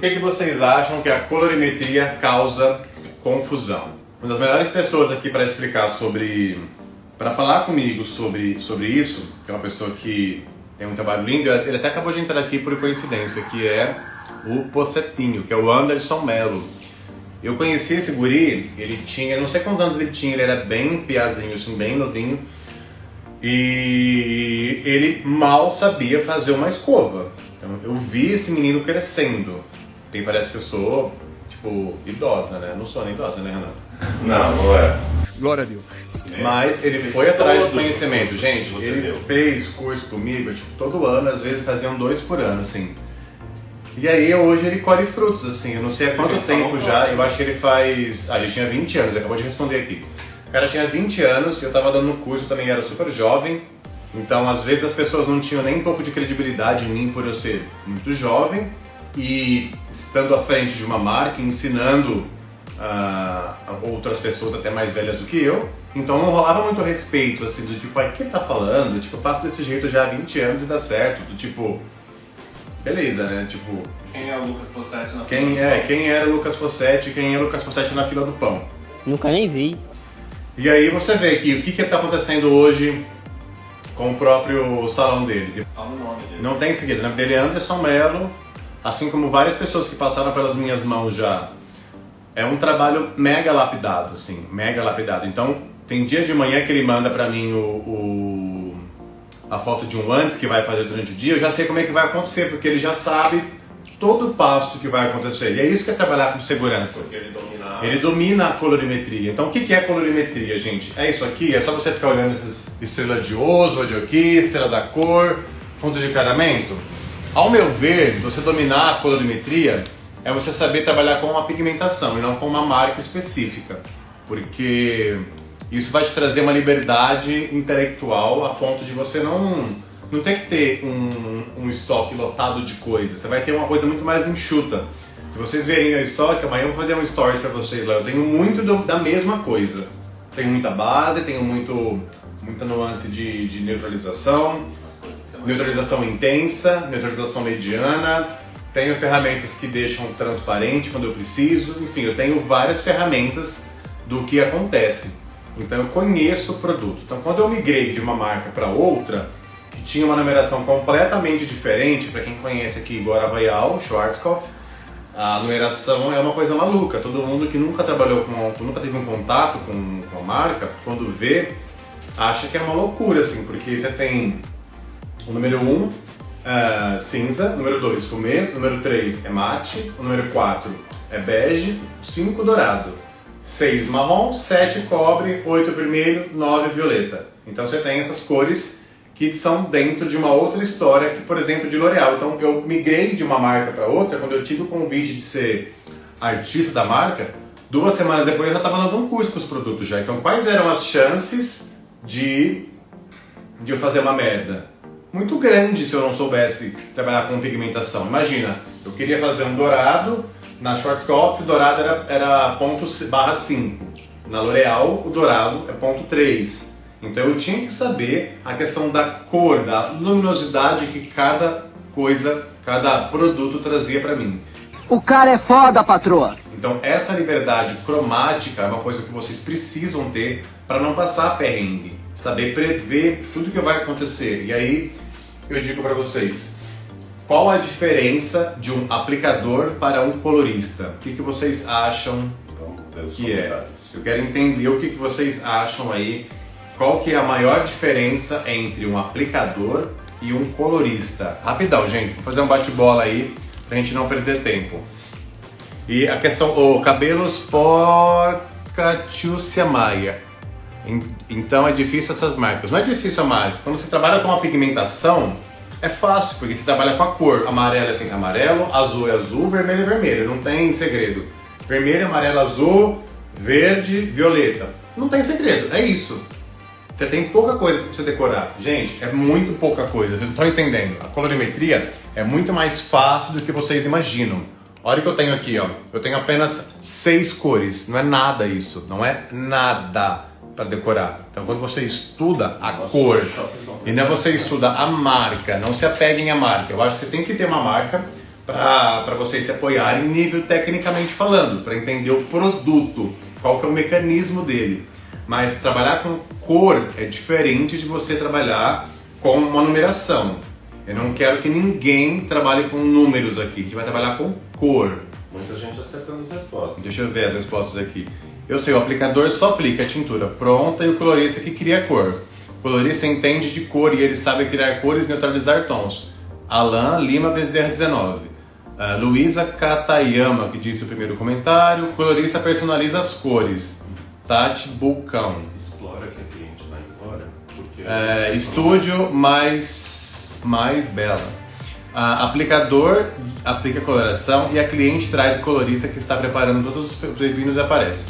que vocês acham que a colorimetria causa confusão? Uma das melhores pessoas aqui para explicar para falar comigo sobre isso, que é uma pessoa que tem um trabalho lindo, ele até acabou de entrar aqui por coincidência, que é o Pocetinho, que é o Anderson Mello. Eu conheci esse guri, ele tinha, não sei quantos anos ele tinha, ele era bem piazinho, assim, bem novinho, e ele mal sabia fazer uma escova. Então eu vi esse menino crescendo. Parece que eu sou, tipo, idosa, né? Não sou nem idosa, né, Renato? Não é. Glória a Deus. Mas ele foi atrás de conhecimento. Gente, ele fez curso comigo, tipo, todo ano, às vezes faziam 2 por ano, assim. E aí hoje ele colhe frutos, assim, eu não sei há quanto tempo já, eu acho que ele faz... ele tinha 20 anos, ele acabou de responder aqui. O cara tinha 20 anos, eu tava dando curso, também era super jovem, então às vezes as pessoas não tinham nem um pouco de credibilidade em mim por eu ser muito jovem e estando à frente de uma marca, ensinando outras pessoas até mais velhas do que eu, então não rolava muito respeito, assim, do tipo, o que ele tá falando? Tipo, eu faço desse jeito já há 20 anos e dá certo, do tipo... Beleza, né? Tipo... Quem é o Lucas Fossetti na fila do pão? Quem era o Lucas Fossetti? Quem é o Lucas Fossetti na fila do pão? Nunca nem vi. E aí você vê que o que está acontecendo hoje com o próprio salão dele. Fala o nome dele. Não tem segredo, o nome dele é Anderson Mello, assim como várias pessoas que passaram pelas minhas mãos já. É um trabalho mega lapidado, assim, mega lapidado. Então, tem dia de manhã que ele manda pra mim a foto de um antes que vai fazer durante o dia, eu já sei como é que vai acontecer, porque ele já sabe todo o passo que vai acontecer. E é isso que é trabalhar com segurança. Porque ele domina a colorimetria. Então o que é colorimetria, gente? É isso aqui? É só você ficar olhando essas estrelas de Oswald aqui, estrela da cor, fundo de encaramento? Ao meu ver, você dominar a colorimetria é você saber trabalhar com uma pigmentação e não com uma marca específica. Porque isso vai te trazer uma liberdade intelectual a ponto de você não ter que ter um estoque lotado de coisas. Você vai ter uma coisa muito mais enxuta. Se vocês verem o estoque, amanhã eu vou fazer um stories pra vocês lá. Eu tenho muito da mesma coisa. Tenho muita base, tenho muita nuance de neutralização, neutralização intensa, neutralização mediana. Tenho ferramentas que deixam transparente quando eu preciso. Enfim, eu tenho várias ferramentas do que acontece. Então eu conheço o produto. Então quando eu migrei de uma marca para outra, que tinha uma numeração completamente diferente, para quem conhece aqui Gora Royal, Schwarzkopf, a numeração é uma coisa maluca. Todo mundo que nunca trabalhou nunca teve um contato com a marca, quando vê, acha que é uma loucura, assim, porque você tem o número 1, cinza, número 2, fumê, número 3 é mate, o número 4 é bege, 5 dourado, 6 marrom, 7 cobre, 8 vermelho, 9 violeta. Então você tem essas cores que são dentro de uma outra história, que, por exemplo, de L'Oréal. Então eu migrei de uma marca para outra, quando eu tive o convite de ser artista da marca, 2 semanas depois eu já estava dando um curso com os produtos já. Então quais eram as chances de eu fazer uma merda? Muito grande se eu não soubesse trabalhar com pigmentação. Imagina, eu queria fazer um dourado, na Schwarzkopf o dourado era ./5. Na L'Oréal o dourado é .3. Então eu tinha que saber a questão da cor, da luminosidade que cada produto trazia para mim. O cara é foda, patroa! Então essa liberdade cromática é uma coisa que vocês precisam ter para não passar perrengue. Saber prever tudo que vai acontecer. E aí eu digo para vocês, qual a diferença de um aplicador para um colorista? O que vocês acham que é? Eu quero entender o que vocês acham aí. Qual que é a maior diferença entre um aplicador e um colorista? Rapidão, gente, vou fazer um bate-bola aí pra gente não perder tempo. E a questão, cabelos Porcatiúcia Maia. Então é difícil essas marcas. Não é difícil a marca. Quando você trabalha com a pigmentação, é fácil, porque você trabalha com a cor. Amarelo é sempre amarelo, azul é azul, vermelho é vermelho. Não tem segredo. Vermelho, amarelo, azul, verde, violeta. Não tem segredo, é isso. Você tem pouca coisa para você decorar. Gente, é muito pouca coisa, vocês não estão entendendo. A colorimetria é muito mais fácil do que vocês imaginam. Olha o que eu tenho aqui, ó. Eu tenho apenas 6 cores. Não é nada isso. Não é nada para decorar. Então quando você estuda a cor e não você estuda a marca, não se apeguem à marca. Eu acho que você tem que ter uma marca para vocês se apoiarem nível tecnicamente falando, para entender o produto, qual que é o mecanismo dele. Mas trabalhar com cor é diferente de você trabalhar com uma numeração. Eu não quero que ninguém trabalhe com números aqui, a gente vai trabalhar com cor. Muita gente acertando as respostas. Deixa eu ver as respostas aqui. Eu sei, o aplicador só aplica a tintura pronta e o colorista que cria a cor. O colorista entende de cor e ele sabe criar cores e neutralizar tons. Alan Lima Bezerra 19. Luísa Katayama, que disse o primeiro comentário. O colorista personaliza as cores. Tati Bulcão. Explora que a cliente vai embora. Porque Estúdio mais bela. Aplicador aplica coloração e a cliente traz o colorista que está preparando todos os pepinos e aparece.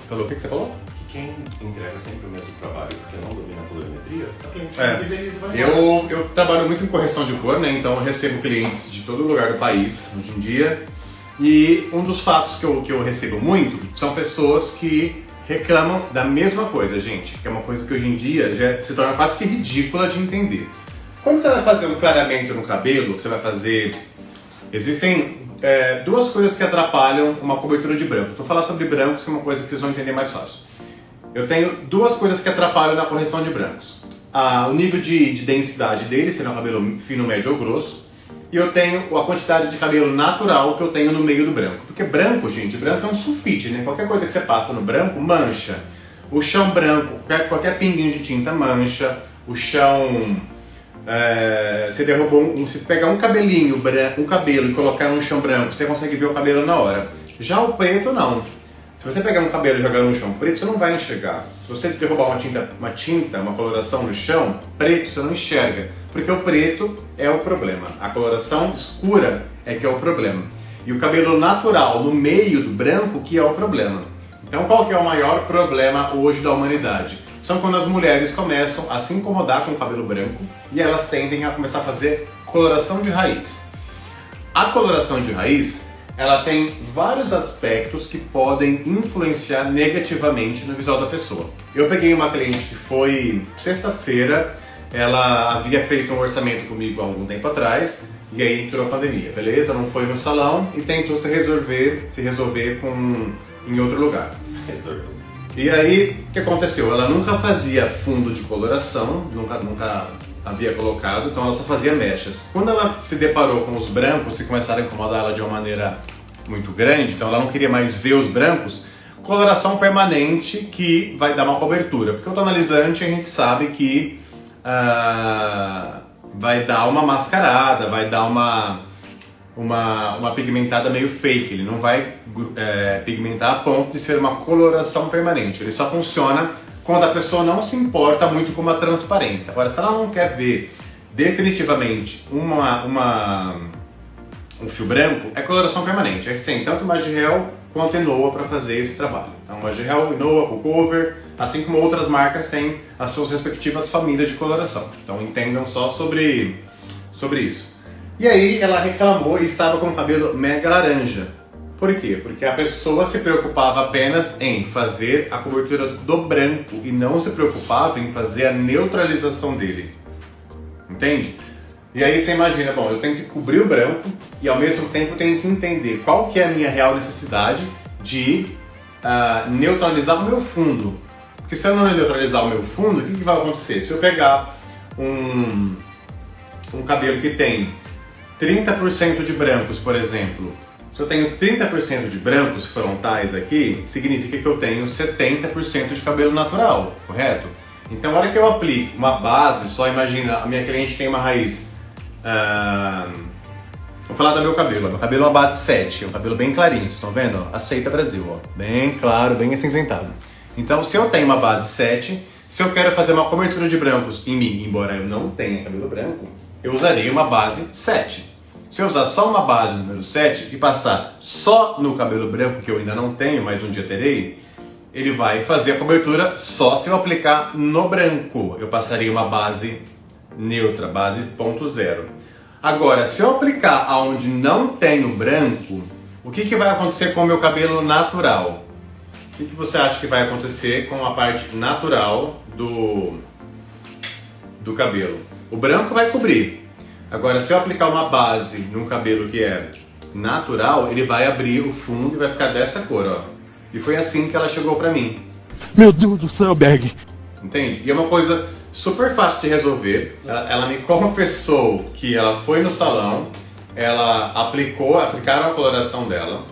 Falou, o que você falou? que quem entrega sempre o mesmo trabalho porque não domina a colorimetria, a cliente não fideliza e vai embora. Eu trabalho muito em correção de cor, né? Então eu recebo clientes de todo lugar do país hoje em dia. E um dos fatos que eu recebo muito são pessoas que reclamam da mesma coisa, gente. Que é uma coisa que hoje em dia já se torna quase que ridícula de entender. Quando você vai fazer um clareamento no cabelo, você vai fazer... Existem duas coisas que atrapalham uma cobertura de branco. Vou falar sobre brancos, que é uma coisa que vocês vão entender mais fácil. Eu tenho duas coisas que atrapalham na correção de brancos. O nível de densidade dele, se é um cabelo fino, médio ou grosso. E eu tenho a quantidade de cabelo natural que eu tenho no meio do branco. Porque branco, gente, branco é um sulfite, né? Qualquer coisa que você passa no branco, mancha. O chão branco, qualquer pinguinho de tinta mancha. O chão... você derrubou se pegar um cabelinho, um cabelo e colocar no chão branco, você consegue ver o cabelo na hora. Já o preto, não. Se você pegar um cabelo e jogar no chão preto, você não vai enxergar. Se você derrubar uma coloração no chão, preto, você não enxerga. Porque o preto é o problema. A coloração escura é que é o problema. E o cabelo natural no meio do branco que é o problema. Então qual que é o maior problema hoje da humanidade? São quando as mulheres começam a se incomodar com o cabelo branco e elas tendem a começar a fazer coloração de raiz. A coloração de raiz, ela tem vários aspectos que podem influenciar negativamente no visual da pessoa. Eu peguei uma cliente que foi sexta-feira, ela havia feito um orçamento comigo há algum tempo atrás e aí entrou a pandemia, beleza? Não foi no salão e tentou se resolver em outro lugar. E aí, o que aconteceu? Ela nunca fazia fundo de coloração, nunca havia colocado, então ela só fazia mechas. Quando ela se deparou com os brancos e começaram a incomodar ela de uma maneira muito grande, então ela não queria mais ver os brancos, coloração permanente que vai dar uma cobertura. Porque o tonalizante a gente sabe que vai dar uma mascarada, vai dar uma pigmentada meio fake, ele não vai pigmentar a ponto de ser uma coloração permanente, ele só funciona quando a pessoa não se importa muito com a transparência. Agora, se ela não quer ver definitivamente um fio branco, é coloração permanente. Aí você tem tanto Magirel quanto Enoa para fazer esse trabalho. Então, Magirel, Enoa, Cocover, assim como outras marcas têm as suas respectivas famílias de coloração. Então entendam só sobre isso. E aí ela reclamou e estava com o cabelo mega laranja. Por quê? Porque a pessoa se preocupava apenas em fazer a cobertura do branco e não se preocupava em fazer a neutralização dele. Entende? E aí você imagina, bom, eu tenho que cobrir o branco e ao mesmo tempo eu tenho que entender qual que é a minha real necessidade de neutralizar o meu fundo. Porque se eu não neutralizar o meu fundo, o que vai acontecer? Se eu pegar um cabelo que tem 30% de brancos, por exemplo, se eu tenho 30% de brancos frontais aqui, significa que eu tenho 70% de cabelo natural, correto? Então, na hora que eu aplico uma base, só imagina, a minha cliente tem uma raiz... vou falar do meu cabelo. Meu cabelo é uma base 7, é um cabelo bem clarinho, vocês estão vendo? Aceita Brasil, ó. Bem claro, bem acinzentado. Então, se eu tenho uma base 7, se eu quero fazer uma cobertura de brancos em mim, embora eu não tenha cabelo branco, eu usaria uma base 7. Se eu usar só uma base número 7 e passar só no cabelo branco, que eu ainda não tenho, mas um dia terei, ele vai fazer a cobertura só se eu aplicar no branco. Eu passaria uma base neutra, base 0.0. Agora, se eu aplicar aonde não tem o branco, o que vai acontecer com o meu cabelo natural? O que você acha que vai acontecer com a parte natural do cabelo? O branco vai cobrir, Agora, se eu aplicar uma base num cabelo que é natural, ele vai abrir o fundo e vai ficar dessa cor, ó. E foi assim que ela chegou pra mim. Meu Deus do céu, Berg. Entende? E é uma coisa super fácil de resolver. Ela me confessou que ela foi no salão, ela aplicaram a coloração dela.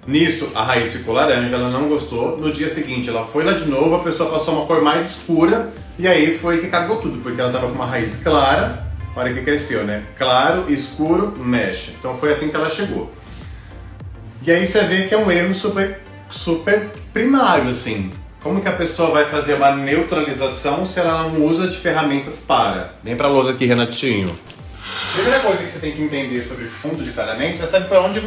Nisso, a raiz ficou laranja, ela não gostou. No dia seguinte, ela foi lá de novo, a pessoa passou uma cor mais escura. E aí foi que cagou tudo, porque ela tava com uma raiz clara. Olha que cresceu, né? Claro, escuro, mexe. Então foi assim que ela chegou. E aí você vê que é um erro super primário, assim. Como que a pessoa vai fazer uma neutralização se ela não usa de ferramentas para? Vem pra lousa aqui, Renatinho. Primeira coisa que você tem que entender sobre fundo de clareamento é saber para onde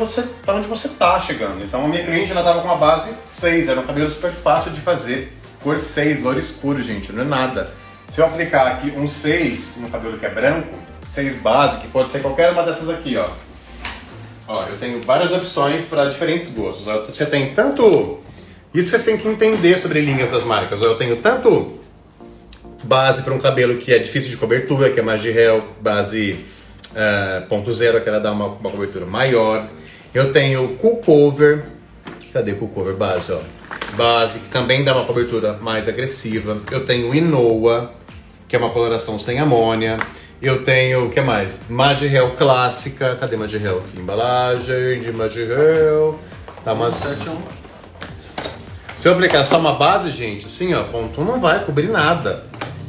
você tá chegando. Então a minha cliente, ela tava com uma base 6, era um cabelo super fácil de fazer. Cor 6, loiro escuro, gente, não é nada. Se eu aplicar aqui um 6 no cabelo que é branco, 6 base, que pode ser qualquer uma dessas aqui, ó. Ó, eu tenho várias opções para diferentes gostos. Ó, você tem tanto... Isso você tem que entender sobre linhas das marcas. Ó, eu tenho tanto base para um cabelo que é difícil de cobertura, que é Magirel, base 0.0, que ela dá uma cobertura maior. Eu tenho Cool Cover. Cadê Cool Cover base, ó? Base, que também dá uma cobertura mais agressiva. Eu tenho Inoa, que é uma coloração sem amônia. Eu tenho, o que mais? Magirel clássica. Cadê Magirel? Aqui, embalagem de Magirel. Tá mais certinho. Se eu aplicar só uma base, gente, assim, ó, ponto 1 não vai cobrir nada.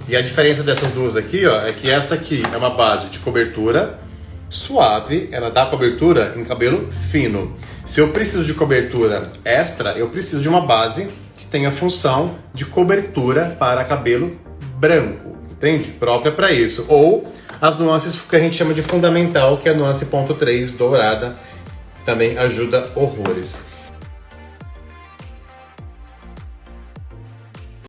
E a diferença dessas duas aqui, ó, é que essa aqui é uma base de cobertura suave, ela dá cobertura em cabelo fino. Se eu preciso de cobertura extra, eu preciso de uma base que tenha função de cobertura para cabelo branco, entende? Própria para isso. Ou as nuances que a gente chama de fundamental, que é a nuance .3 dourada, também ajuda horrores.